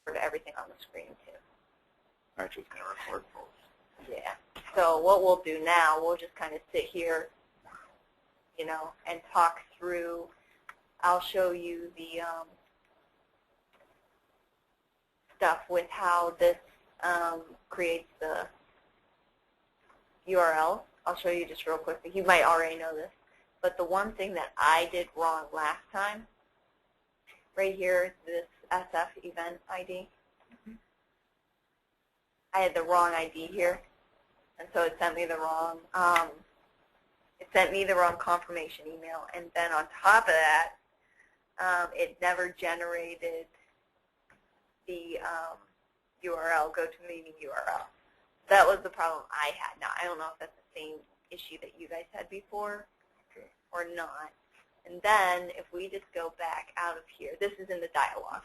record everything on the screen too. All right, just going to record both. Yeah. So what we'll do now, we'll just kind of sit here, you know, and talk through. I'll show you the stuff with how this creates the URL. I'll show you just real quickly. You might already know this, but the one thing that I did wrong last time, right here, this SF event ID, I had the wrong ID here, and so it sent me the wrong. It sent me the wrong confirmation email, and then on top of that, it never generated the URL, GoToMeeting URL. That was the problem I had. Now, I don't know if that's the same issue that you guys had before or not. And then if we just go back out of here, this is in the dialog.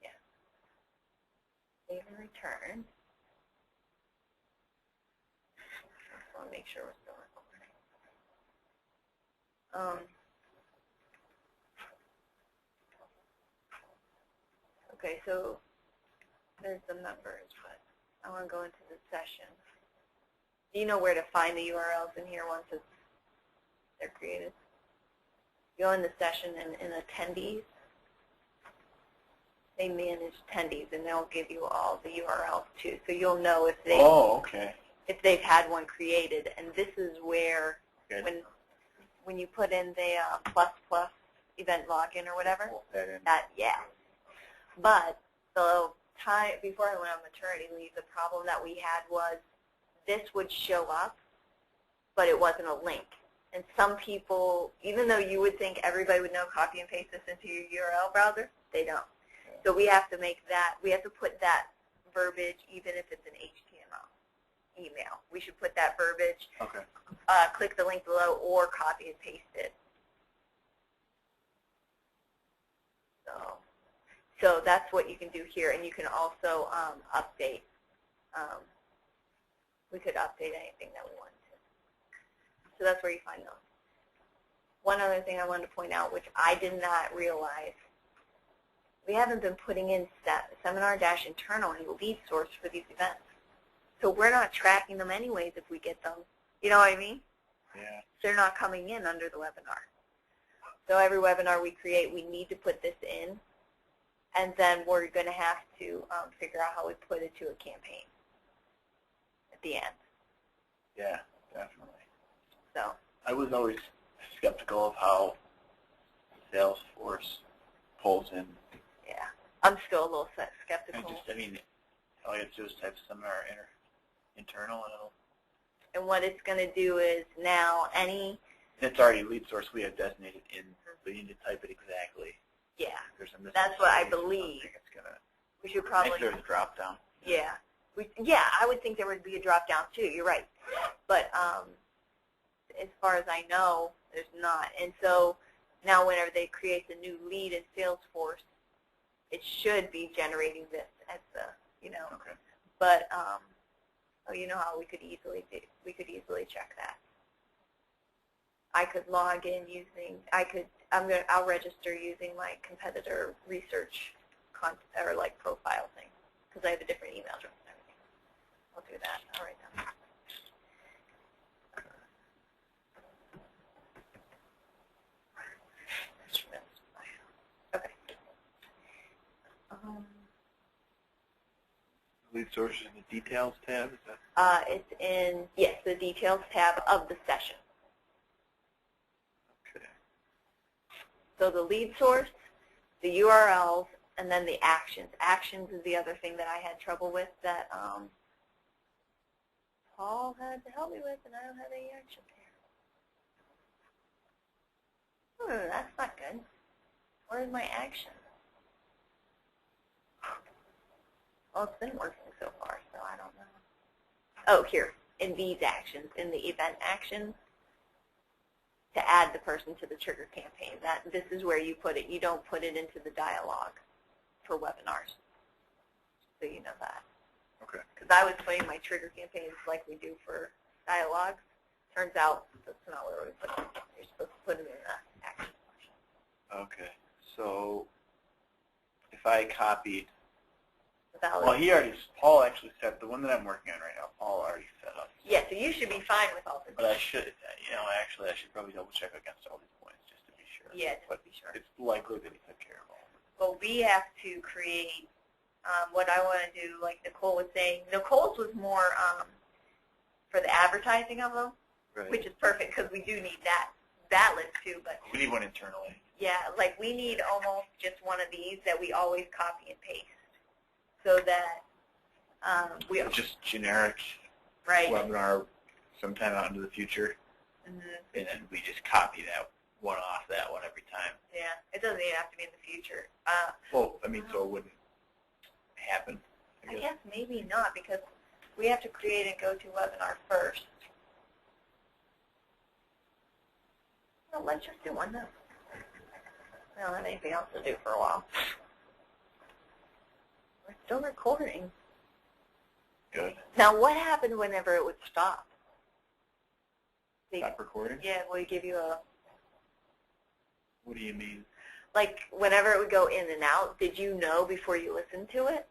Yeah. Save and return. I want to make sure we're still recording. Okay, so there's the members, but I want to go into the session. Do you know where to find the URLs in here once they're created? Go in the session and in attendees. They manage attendees, and they'll give you all the URLs too, so you'll know if they if they've had one created. And this is where when you put in the ++ event login or whatever, yeah. But the time before I went on maternity leave, the problem that we had was this would show up, but it wasn't a link. And some people, even though you would think everybody would know, copy and paste this into your URL browser, they don't. So we have to make that, we have to put that verbiage, even if it's an HTML email. We should put that verbiage, click the link below, or copy and paste it. So that's what you can do here, and you can also update. We could update anything that we want to. So that's where you find those. One other thing I wanted to point out, which I did not realize, we haven't been putting in seminar-internal and lead source for these events. So we're not tracking them anyways if we get them. You know what I mean? Yeah. They're not coming in under the webinar. So every webinar we create, we need to put this in. And then we're going to have to figure out how we put it to a campaign at the end. Yeah, definitely. So I was always skeptical of how Salesforce pulls in. Yeah, I'm still a little skeptical. I mean, all you have to do is type seminar internal, and it'll. And what it's going to do is now It's already lead source we have designated in, so you need to type it exactly. Yeah, that's what I believe. We should probably. Make sure there's a drop down. Yeah, I would think there would be a drop down too. You're right, but as far as I know, there's not. And so now, whenever they create the new lead in Salesforce, it should be generating this as the Okay. But you know how we could easily check that. I could log in using. I'll register using my competitor research profile thing because I have a different email address and everything. I'll do that. All right then. Okay. Lead source in the details tab. Is that? It's in the details tab of the session. So the lead source, the URLs, and then the actions. Actions is the other thing that I had trouble with that Paul had to help me with, and I don't have any actions here. That's not good. Where's my action? Well, it's been working so far, so I don't know. Oh, here, in these actions, in the event actions, to add the person to the trigger campaign. This is where you put it. You don't put it into the dialogue for webinars. So you know that. Okay. Because I was putting my trigger campaigns like we do for dialogues. Turns out that's not where we put them. You're supposed to put them in the action section. Okay. So if I copied, Valid. well, Paul actually set, the one that I'm working on right now, Paul already set up. Yeah, so you should be fine with all this. But I should, actually I should probably double check against all these points just to be sure. Yeah, but to be sure. It's likely that he took care of all of it. Well, we have to create what I want to do, like Nicole was saying. Nicole's was more for the advertising of them, right. Which is perfect because we do need that list too. But we need one internally. Yeah, like we need almost just one of these that we always copy and paste, so that we just generic webinar sometime out into the future, and then we just copy that one off that one every time. Yeah, it doesn't even have to be in the future. Well, I mean, so it wouldn't happen. I guess maybe not, because we have to create a GoToWebinar first. Well, let's just do one then. I don't have anything else to do for a while. We're still recording. Good. Now, what happened whenever it would stop? Stop recording? Yeah, will you give you a... What do you mean? Like, whenever it would go in and out, did you know before you listened to it?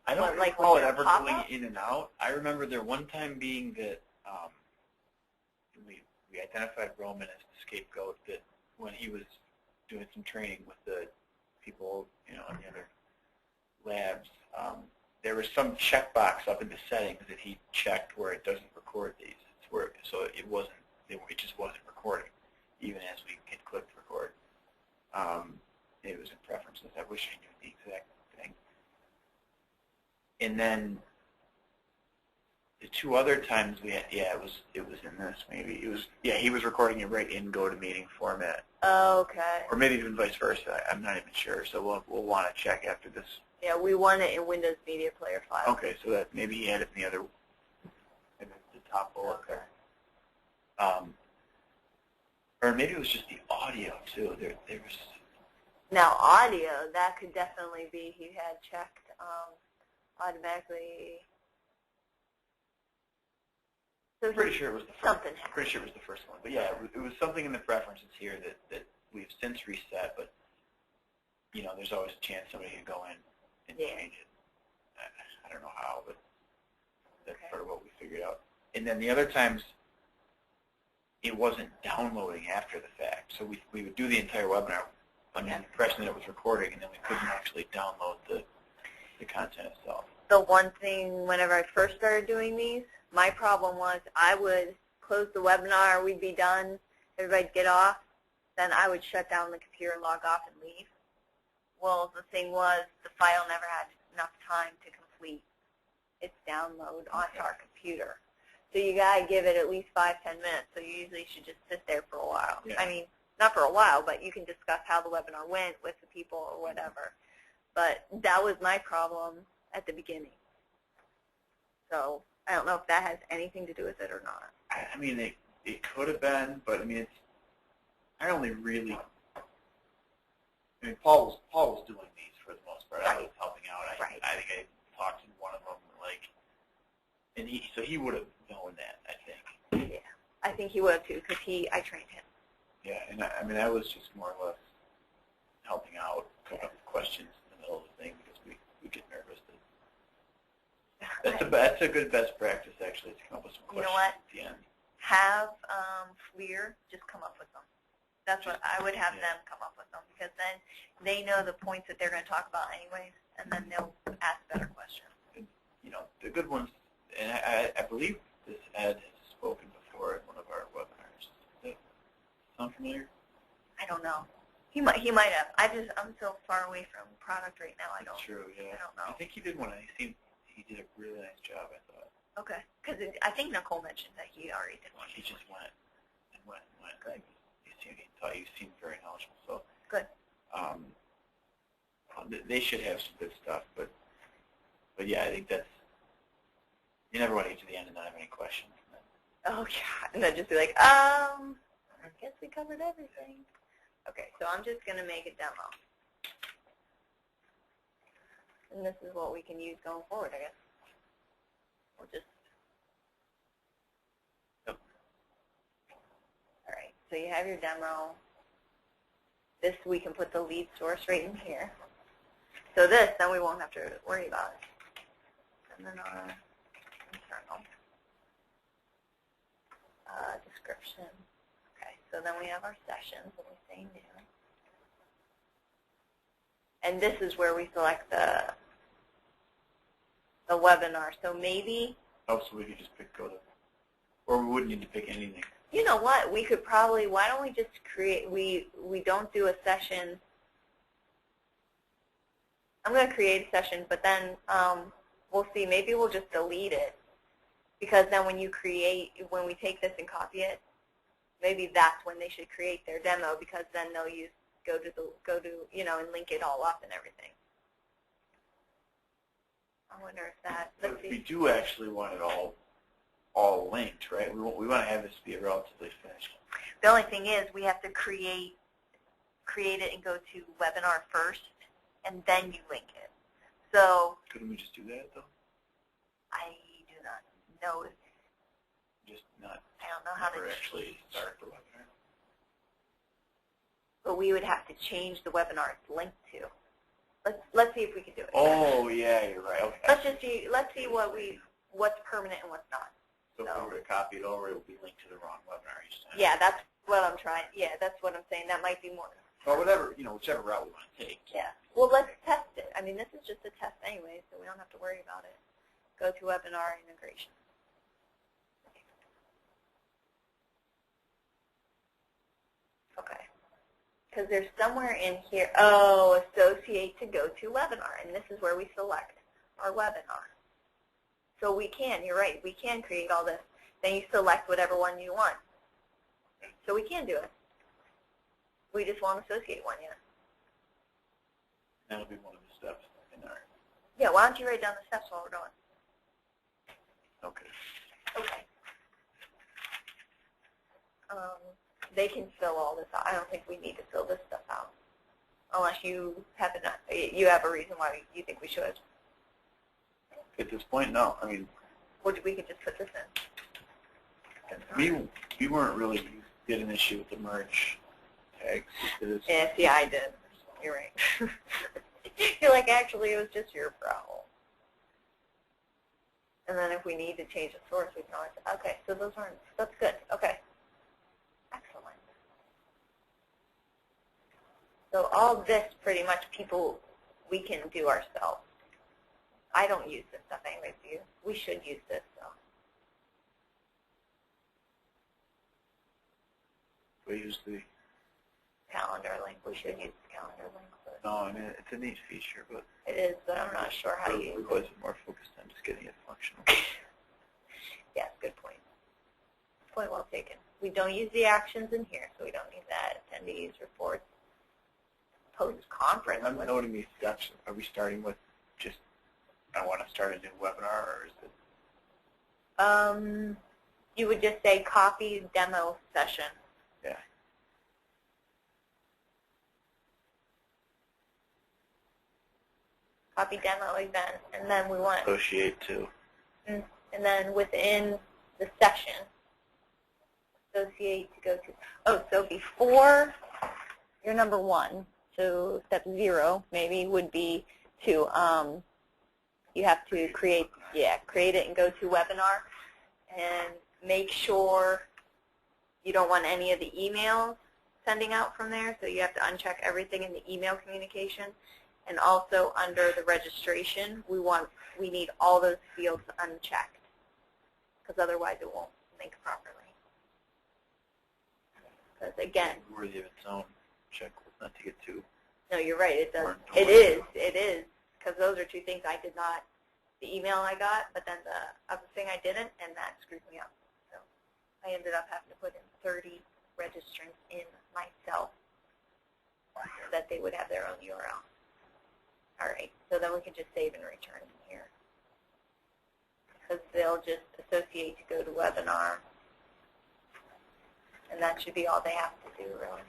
I don't recall it ever going in and out. I remember there one time being that we identified Roman as the scapegoat, that when he was doing some training with the people, in the other labs, there was some checkbox up in the settings that he checked where it doesn't record these. It's where, so it just wasn't recording, even as we had clicked record. It was in preferences. I wish I knew the exact thing. And then the two other times we had, it was in this maybe. He was recording it right in GoToMeeting format. Oh, okay. Or maybe even vice versa. I'm not even sure. So we'll want to check after this. Yeah, we want it in Windows Media Player file. Okay, so that maybe he had it in the other, in the top bullet there. Or maybe it was just the audio too. There was. Now audio, that could definitely be he had checked automatically. So I'm pretty sure it was the first. Something I'm pretty sure it was the first one. But yeah, it was something in the preferences here that we've since reset. But there's always a chance somebody can go in and change it. I don't know how, but that's sort of what we figured out. And then the other times, it wasn't downloading after the fact. So we would do the entire webinar under the impression that it was recording, and then we couldn't actually download the content itself. The one thing, whenever I first started doing these, my problem was I would close the webinar, we'd be done, everybody'd get off, then I would shut down the computer, log off, and leave. Well, the thing was, the file never had enough time to complete its download onto our computer. So you got to give it at least 5-10 minutes, so you usually should just sit there for a while. Yeah. I mean, not for a while, but you can discuss how the webinar went with the people or whatever. But that was my problem at the beginning. So I don't know if that has anything to do with it or not. I mean, it could have been, but I mean, I only really. I mean, Paul was doing these for the most part. I was helping out. I think I talked to one of them, and he would have known that, I think. Yeah, I think he would have too, because I trained him. Yeah, and I mean, I was just more or less helping out, putting up questions in the middle of the thing because we get nervous. That's a good best practice, actually, to come up with some questions at the end. Have FLIR just come up with them. That's what I would have them come up with them, because then they know the points that they're going to talk about anyways, and then they'll ask better questions. And, the good ones, and I believe this Ed has spoken before at one of our webinars. Does that sound familiar? I don't know. He might have. I'm so far away from product right now. I don't. True. Yeah. I don't know. I think he did one. He did a really nice job, I thought. Okay, because I think Nicole mentioned that he already did one. He just went and went. Good. He seemed very knowledgeable. So good. They should have some good stuff, but yeah, I think that's. You never want to get to the end and not have any questions. Oh yeah, and then just be like, I guess we covered everything. Okay, so I'm just going to make a demo. And this is what we can use going forward, I guess. So you have your demo. This, we can put the lead source right in here. So this, then we won't have to worry about it. And then our internal description. Okay, so then we have our sessions, and we say new. And this is where we select the webinar. So maybe... Oh, so we could just pick go to... Or we wouldn't need to pick anything. You know what? We could probably... Why don't we just create... We don't do a session... I'm going to create a session, but then we'll see. Maybe we'll just delete it. Because then when you create... When we take this and copy it, maybe that's when they should create their demo, because then they'll use... Go to you know, and link it all up and everything. I wonder if that. But we do actually want it all linked, right? We want to have this be a relatively finished. The only thing is we have to create it and go to webinar first, and then you link it. So. Couldn't we just do that though? I do not know. Just not. I don't know how to actually start the webinar. But we would have to change the webinar it's linked to. Let's see if we can do it. Oh yeah, you're right. Okay. Let's see what's permanent and what's not. So if we were to copy it over, it would be linked to the wrong webinar each time. Yeah, that's what I'm trying. Yeah, that's what I'm saying. That might be more. Or whatever, whichever route we want to take. Yeah. Well, let's test it. I mean, this is just a test anyway, so we don't have to worry about it. Go to webinar integration. Okay. Because there's somewhere in here, associate to go to webinar, and this is where we select our webinar. So we can, you're right, we can create all this. Then you select whatever one you want. So we can do it. We just won't associate one yet. That'll be one of the steps in our... Yeah, why don't you write down the steps while we're going? Okay. Okay. They can fill all this out. I don't think we need to fill this stuff out, unless you have a reason why you think we should. At this point, no. I mean, well, we could just put this in. We weren't really getting an issue with the merge tags. Yeah, see, I did. You're right. You're like, actually, it was just your problem. And then if we need to change the source, we can always. Okay, so those aren't. That's good. Okay. Excellent. So all this, pretty much, we can do ourselves. I don't use this stuff anyway for you. We should use this, though. We use the calendar link. We should use the calendar link. No, I mean, it's a neat feature, but... It is, but I'm not sure how you use it. We're always more focused on just getting it functional. Yes, good point. Point well taken. We don't use the actions in here, so we don't need that. Attendees, reports, post-conference. I'm noting these steps. Are we starting with just, I want to start a new webinar, or is it? You would just say copy demo session. Yeah. Copy demo event, and then we want associate to. And then within the session, associate to go to. Oh, so before your number 1, so step 0 maybe would be to you have to create it and go to webinar, and make sure you don't want any of the emails sending out from there, so you have to uncheck everything in the email communication. And also under the registration, we need all those fields unchecked, because otherwise it won't link properly. Because again, worthy of its own check, not to get too. No, you're right. It does. It is, because those are 2 things I did not. The email I got, but then the other thing I didn't, and that screwed me up. So I ended up having to put in 30 registrants in myself so that they would have their own URL. All right, so then we can just save and return in here, because they'll just associate to go to webinar, and that should be all they have to do, really.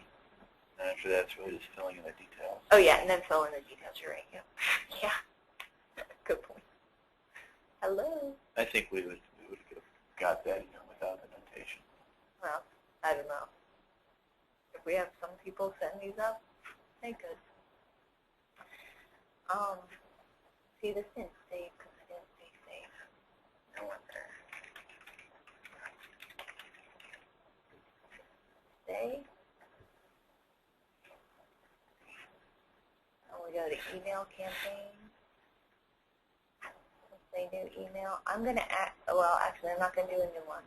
And after that, it's really just filling in the details. Oh, yeah, and then fill in the details. You're right. Yep. Yeah. Good point. Hello. I think we would have got that without the notation. Well, I don't know. we have some people send these up. They could. See, this didn't save because I didn't say save. No wonder. Save. Oh, we go to email campaign. Let's say new email. I'm going to add, well, actually, I'm not going to do a new one.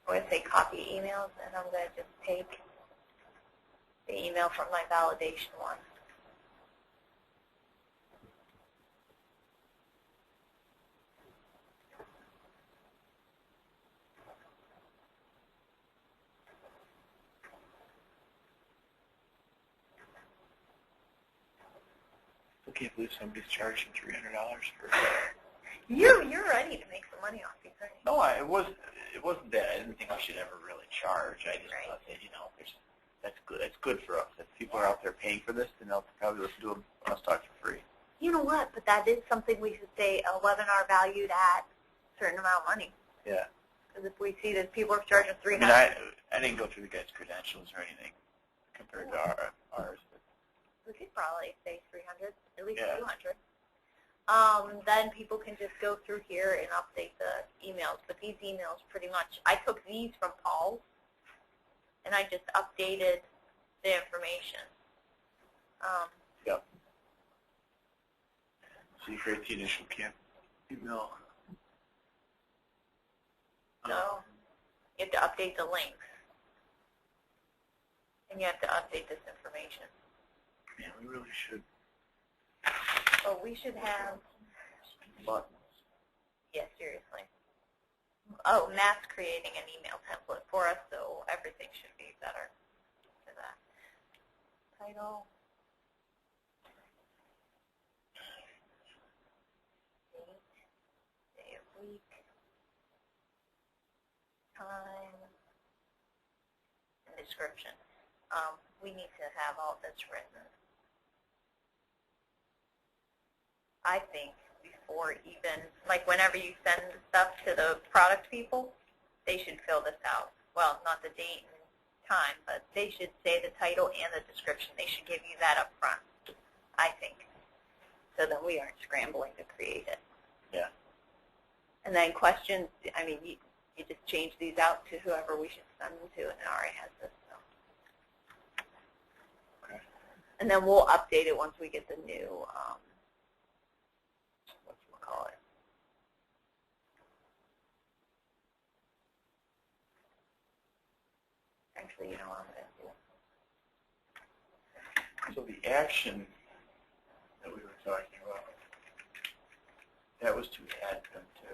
I'm going to say copy emails, and I'm going to just take the email from my validation one. I can't believe somebody's charging $300 for. You're ready to make some money off these, aren't you? No, it wasn't that. I didn't think we should ever really charge. I just thought that that's good. That's good for us. If people are out there paying for this, then they'll probably listen to us talk for free. You know what? But that is something we should say. A webinar valued at a certain amount of money. Yeah. Because if we see that people are charging $300. I didn't go through the guy's credentials or anything compared to ours. But. We could probably say 300, at least Yeah. 200. Then people can just go through here and update the emails. But these emails pretty much, I took these from Paul's, and I just updated the information. Yep. So you create the initial email. So you have to update the links. And you have to update this information. Man, we really should. So we should have Buttons. Yeah, seriously. Oh, Matt's creating an email template for us, so everything should be better for that. Title. Date. Day of week. Time. And description. We need to have all this written. I think before even, like whenever you send stuff to the product people, they should fill this out. Well, not the date and time, but they should say the title and the description. They should give you that up front, I think, so that we aren't scrambling to create it. Yeah. And then questions, I mean, you just change these out to whoever we should send them to, and it already has this. So. Okay. And then we'll update it once we get the new call it. Actually, you know what I'm going to do? So the action that we were talking about, that was to add them to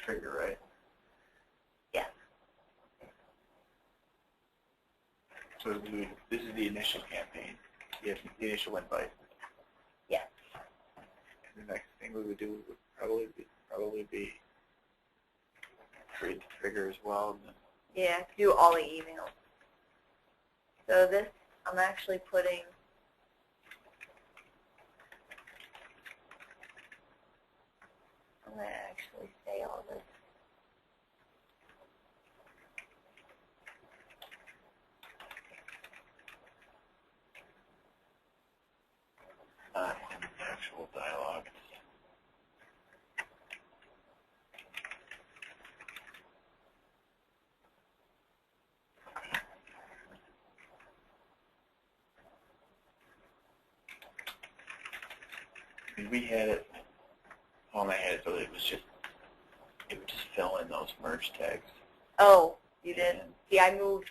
trigger, right? Yes. So this is the initial campaign. Yes, the initial invite. Yes. And the next thing we would do would probably be create the trigger as well. And then Yeah, do all the emails. So this, I'm actually putting I'm going to actually say all this. Not in the actual dialogue. I mean, we had it, Paul and I had it, so it would just fill in those merge tags. Oh, you did? And See, I moved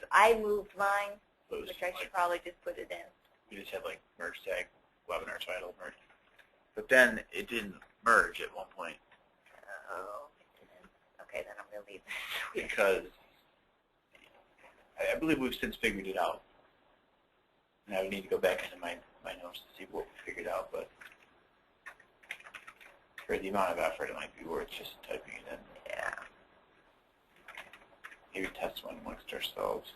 mine, so it was which I like, should probably just put it in. we just had like merge tag, webinar title, merge. But then it didn't merge at one point. Oh, okay, then I'm going to leave this. Because I believe we've since figured it out. And I would need to go back into my notes to see what we figured out, but for the amount of effort, it might be worth just typing it in. Yeah. Maybe test one amongst ourselves.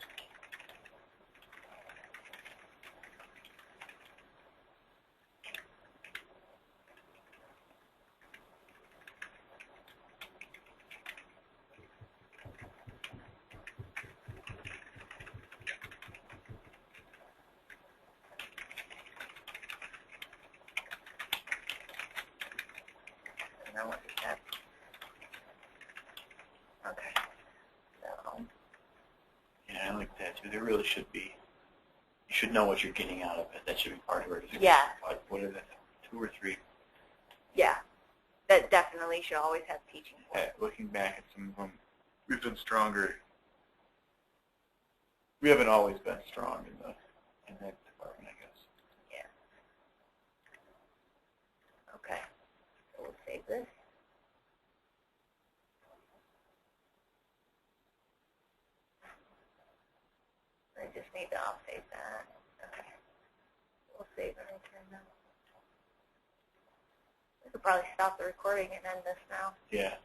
know what you said. Okay. So. Yeah, I like that too. There really should be. You should know what you're getting out of it. That should be part of it. Yeah. Like, what are the 2 or 3? Yeah. That definitely should always have teaching points. Looking back at some of them, we've been stronger. We haven't always been strong in that department, I guess. Yeah. Okay. So we'll save this. I just need to off-save that. Okay. We'll save and return that. We could probably stop the recording and end this now. Yeah.